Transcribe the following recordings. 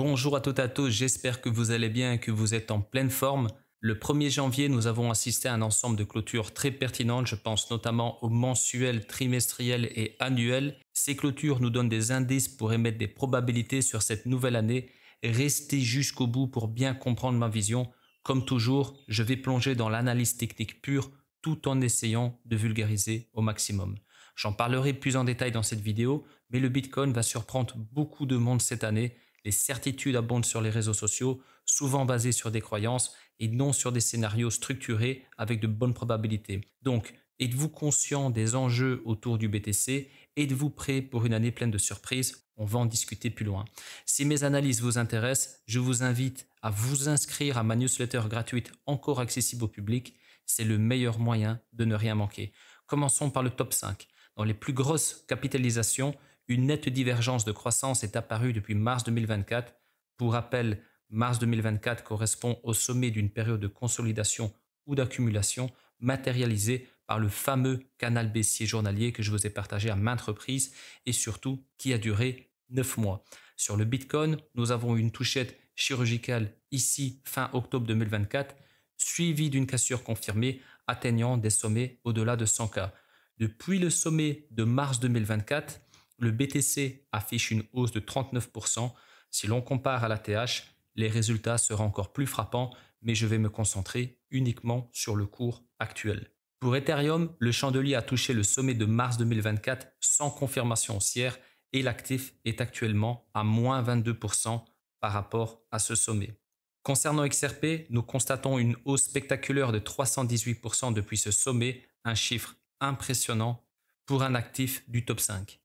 Bonjour à toutes et à tous, j'espère que vous allez bien et que vous êtes en pleine forme. Le 1er janvier, nous avons assisté à un ensemble de clôtures très pertinentes, je pense notamment aux mensuels, trimestriels et annuels. Ces clôtures nous donnent des indices pour émettre des probabilités sur cette nouvelle année. Restez jusqu'au bout pour bien comprendre ma vision. Comme toujours, je vais plonger dans l'analyse technique pure tout en essayant de vulgariser au maximum. J'en parlerai plus en détail dans cette vidéo, mais le Bitcoin va surprendre beaucoup de monde cette année. Les certitudes abondent sur les réseaux sociaux, souvent basées sur des croyances et non sur des scénarios structurés avec de bonnes probabilités. Donc, êtes-vous conscient des enjeux autour du BTC? Êtes-vous prêt pour une année pleine de surprises? On va en discuter plus loin. Si mes analyses vous intéressent, je vous invite à vous inscrire à ma newsletter gratuite encore accessible au public. C'est le meilleur moyen de ne rien manquer. Commençons par le top 5. Dans les plus grosses capitalisations, une nette divergence de croissance est apparue depuis mars 2024. Pour rappel, mars 2024 correspond au sommet d'une période de consolidation ou d'accumulation matérialisée par le fameux canal baissier journalier que je vous ai partagé à maintes reprises et surtout qui a duré 9 mois. Sur le Bitcoin, nous avons une touchette chirurgicale ici fin octobre 2024, suivie d'une cassure confirmée atteignant des sommets au-delà de 100K. Depuis le sommet de mars 2024, le BTC affiche une hausse de 39%. Si l'on compare à la TH, les résultats seront encore plus frappants, mais je vais me concentrer uniquement sur le cours actuel. Pour Ethereum, le chandelier a touché le sommet de mars 2024 sans confirmation haussière et l'actif est actuellement à moins 22% par rapport à ce sommet. Concernant XRP, nous constatons une hausse spectaculaire de 318% depuis ce sommet, un chiffre impressionnant pour un actif du top 5.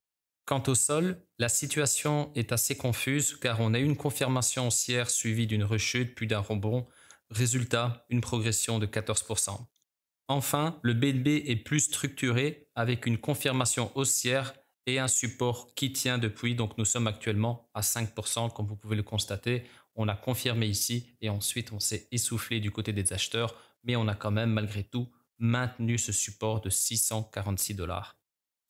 Quant au sol, la situation est assez confuse car on a eu une confirmation haussière suivie d'une rechute puis d'un rebond. Résultat, une progression de 14%. Enfin, le BNB est plus structuré avec une confirmation haussière et un support qui tient depuis. Donc nous sommes actuellement à 5% comme vous pouvez le constater. On a confirmé ici et ensuite on s'est essoufflé du côté des acheteurs, mais on a quand même malgré tout maintenu ce support de 646$.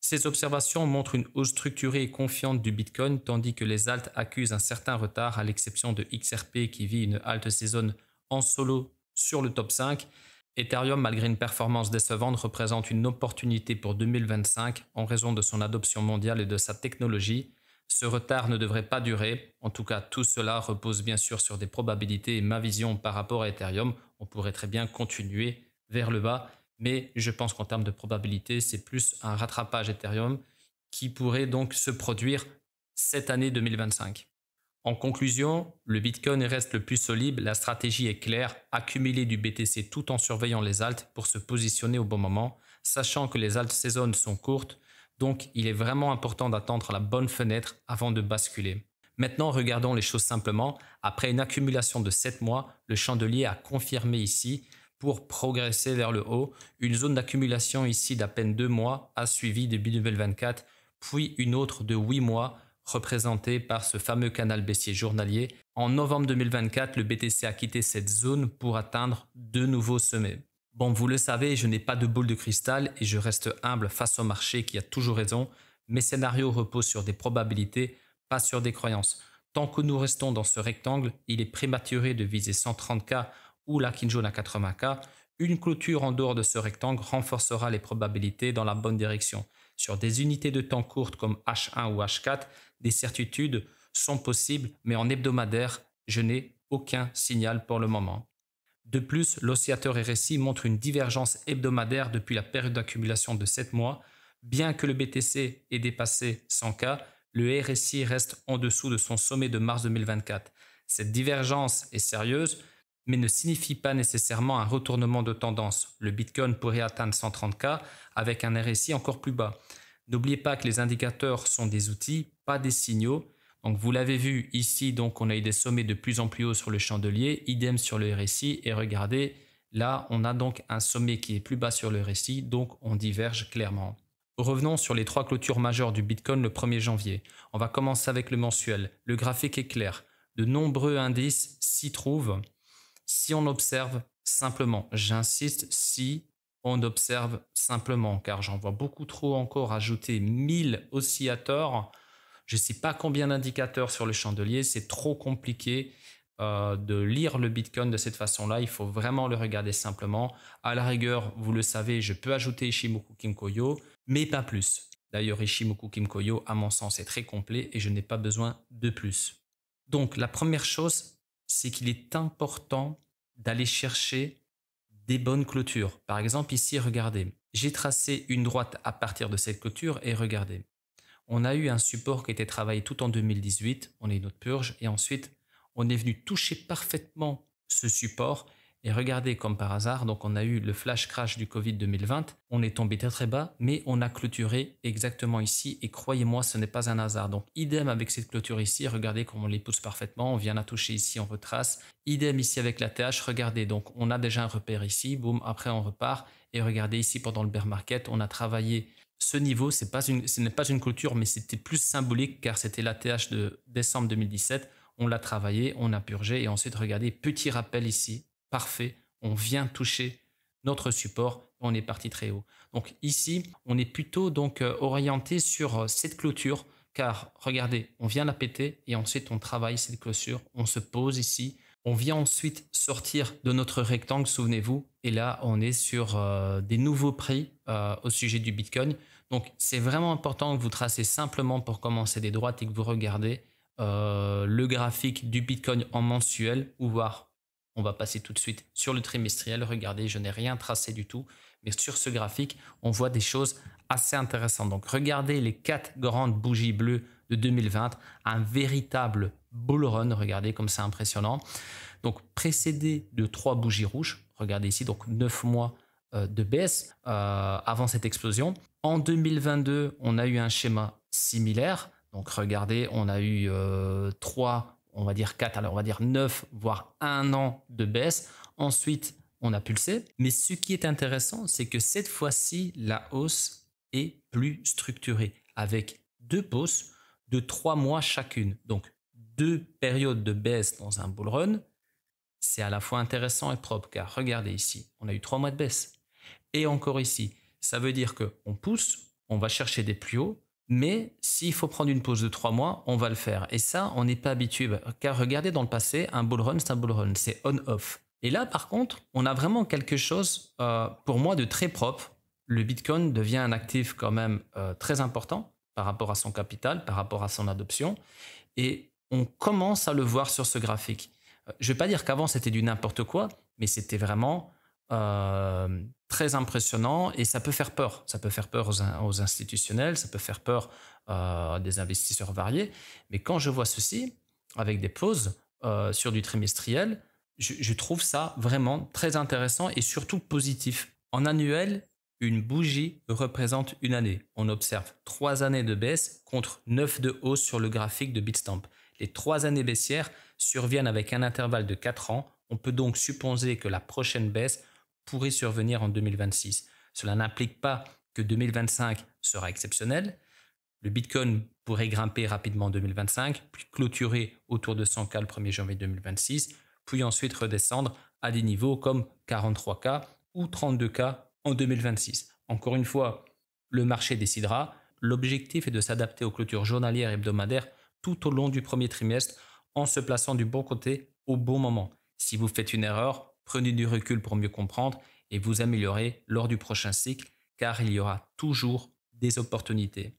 Ces observations montrent une hausse structurée et confiante du Bitcoin, tandis que les alts accusent un certain retard, à l'exception de XRP qui vit une alt saison en solo sur le top 5. Ethereum, malgré une performance décevante, représente une opportunité pour 2025 en raison de son adoption mondiale et de sa technologie. Ce retard ne devrait pas durer. En tout cas, tout cela repose bien sûr sur des probabilités et ma vision par rapport à Ethereum. On pourrait très bien continuer vers le bas. Mais je pense qu'en termes de probabilité, c'est plus un rattrapage Ethereum qui pourrait donc se produire cette année 2025. En conclusion, le Bitcoin reste le plus solide, la stratégie est claire, accumuler du BTC tout en surveillant les alts pour se positionner au bon moment, sachant que les alt saisons sont courtes, donc il est vraiment important d'attendre la bonne fenêtre avant de basculer. Maintenant, regardons les choses simplement. Après une accumulation de 7 mois, le chandelier a confirmé ici pour progresser vers le haut. Une zone d'accumulation ici d'à peine 2 mois a suivi début 2024, puis une autre de 8 mois représentée par ce fameux canal baissier journalier. En novembre 2024, le BTC a quitté cette zone pour atteindre de nouveaux sommets. Bon, vous le savez, je n'ai pas de boule de cristal et je reste humble face au marché qui a toujours raison. Mes scénarios reposent sur des probabilités, pas sur des croyances. Tant que nous restons dans ce rectangle, il est prématuré de viser 130K ou la Kinjun à 80K, une clôture en dehors de ce rectangle renforcera les probabilités dans la bonne direction. Sur des unités de temps courtes comme H1 ou H4, des certitudes sont possibles, mais en hebdomadaire, je n'ai aucun signal pour le moment. De plus, l'oscillateur RSI montre une divergence hebdomadaire depuis la période d'accumulation de 7 mois. Bien que le BTC ait dépassé 100K, le RSI reste en dessous de son sommet de mars 2024. Cette divergence est sérieuse, mais ne signifie pas nécessairement un retournement de tendance. Le Bitcoin pourrait atteindre 130K avec un RSI encore plus bas. N'oubliez pas que les indicateurs sont des outils, pas des signaux. Donc vous l'avez vu ici, donc on a eu des sommets de plus en plus hauts sur le chandelier, idem sur le RSI et regardez, là on a donc un sommet qui est plus bas sur le RSI, donc on diverge clairement. Revenons sur les 3 clôtures majeures du Bitcoin le 1er janvier. On va commencer avec le mensuel. Le graphique est clair. De nombreux indices s'y trouvent. Si on observe simplement, j'insiste, si on observe simplement, car j'en vois beaucoup trop encore ajouter 1000 oscillateurs, Je ne sais pas combien d'indicateurs sur le chandelier, c'est trop compliqué de lire le Bitcoin de cette façon-là. Il faut vraiment le regarder simplement. À la rigueur, vous le savez, je peux ajouter Ishimoku Kinkoyo, mais pas plus. D'ailleurs, Ishimoku Kinkoyo, à mon sens, est très complet et je n'ai pas besoin de plus. Donc, la première chose, c'est qu'il est important d'aller chercher des bonnes clôtures. Par exemple, ici, regardez, j'ai tracé une droite à partir de cette clôture et regardez. On a eu un support qui a été travaillé tout en 2018, on a eu notre purge et ensuite on est venu toucher parfaitement ce support et regardez comme par hasard, donc on a eu le flash crash du Covid 2020, on est tombé très très bas mais on a clôturé exactement ici et croyez-moi ce n'est pas un hasard. Donc idem avec cette clôture ici, regardez comment on les pousse parfaitement, on vient la toucher ici, on retrace, idem ici avec la TH, regardez donc on a déjà un repère ici, boum, après on repart et regardez ici pendant le bear market, on a travaillé ce niveau, ce n'est pas une clôture, mais c'était plus symbolique car c'était l'ATH de décembre 2017. On l'a travaillé, on a purgé et ensuite, regardez, petit rappel ici, parfait. On vient toucher notre support, on est parti très haut. Donc ici, on est plutôt donc orienté sur cette clôture car regardez, on vient la péter et ensuite on travaille cette clôture, on se pose ici. On vient ensuite sortir de notre rectangle, souvenez-vous, et là, on est sur des nouveaux prix au sujet du Bitcoin. Donc, c'est vraiment important que vous tracez simplement pour commencer des droites et que vous regardez le graphique du Bitcoin en mensuel ou voir, on va passer tout de suite sur le trimestriel. Regardez, je n'ai rien tracé du tout, mais sur ce graphique, on voit des choses assez intéressantes. Donc, regardez les 4 grandes bougies bleues de 2020, un véritable bull run, regardez comme c'est impressionnant. Donc précédé de 3 bougies rouges, regardez ici, donc 9 mois de baisse avant cette explosion. En 2022, on a eu un schéma similaire, donc regardez, on a eu 3, on va dire 4, alors on va dire 9, voire 1 an de baisse. Ensuite, on a pulsé, mais ce qui est intéressant, c'est que cette fois-ci, la hausse est plus structurée, avec 2 pauses de 3 mois chacune. Donc, 2 périodes de baisse dans un bull run, c'est à la fois intéressant et propre, car regardez ici, on a eu 3 mois de baisse. Et encore ici, ça veut dire qu'on pousse, on va chercher des plus hauts, mais s'il faut prendre une pause de 3 mois, on va le faire. Et ça, on n'est pas habitué, car regardez dans le passé, un bull run, c'est un bull run, c'est on-off. Et là, par contre, on a vraiment quelque chose, pour moi, de très propre. Le Bitcoin devient un actif quand même très important par rapport à son capital, par rapport à son adoption. Et on commence à le voir sur ce graphique. Je ne vais pas dire qu'avant, c'était du n'importe quoi, mais c'était vraiment très impressionnant et ça peut faire peur. Ça peut faire peur aux institutionnels, ça peut faire peur à des investisseurs variés. Mais quand je vois ceci, avec des pauses sur du trimestriel, je trouve ça vraiment très intéressant et surtout positif. En annuel, une bougie représente une année. On observe 3 années de baisse contre 9 de hausse sur le graphique de Bitstamp. Les 3 années baissières surviennent avec un intervalle de 4 ans. On peut donc supposer que la prochaine baisse pourrait survenir en 2026. Cela n'implique pas que 2025 sera exceptionnel. Le Bitcoin pourrait grimper rapidement en 2025, puis clôturer autour de 100K le 1er janvier 2026, puis ensuite redescendre à des niveaux comme 43K ou 32K en 2026. Encore une fois, le marché décidera. L'objectif est de s'adapter aux clôtures journalières et hebdomadaires tout au long du premier trimestre en se plaçant du bon côté au bon moment. Si vous faites une erreur, prenez du recul pour mieux comprendre et vous améliorer lors du prochain cycle car il y aura toujours des opportunités.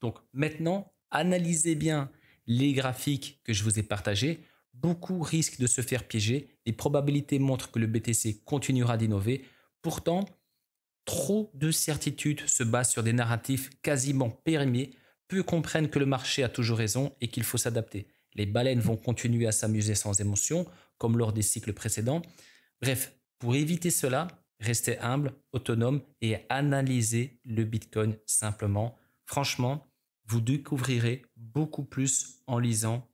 Donc maintenant, analysez bien les graphiques que je vous ai partagés. Beaucoup risquent de se faire piéger. Les probabilités montrent que le BTC continuera d'innover. Pourtant, trop de certitudes se basent sur des narratifs quasiment périmés. Peu comprennent que le marché a toujours raison et qu'il faut s'adapter. Les baleines vont continuer à s'amuser sans émotion, comme lors des cycles précédents. Bref, pour éviter cela, restez humble, autonome et analysez le Bitcoin simplement. Franchement, vous découvrirez beaucoup plus en lisant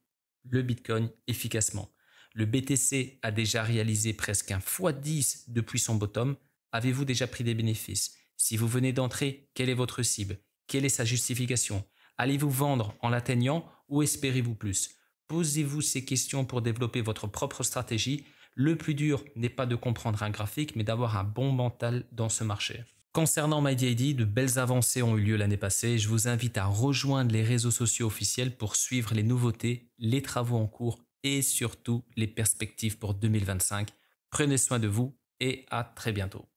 le Bitcoin efficacement. Le BTC a déjà réalisé presque un x10 depuis son bottom. Avez-vous déjà pris des bénéfices? Si vous venez d'entrer, quelle est votre cible? Quelle est sa justification? Allez-vous vendre en l'atteignant ou espérez-vous plus? Posez-vous ces questions pour développer votre propre stratégie. Le plus dur n'est pas de comprendre un graphique, mais d'avoir un bon mental dans ce marché. Concernant MyDID, de belles avancées ont eu lieu l'année passée. Je vous invite à rejoindre les réseaux sociaux officiels pour suivre les nouveautés, les travaux en cours et surtout les perspectives pour 2025. Prenez soin de vous et à très bientôt.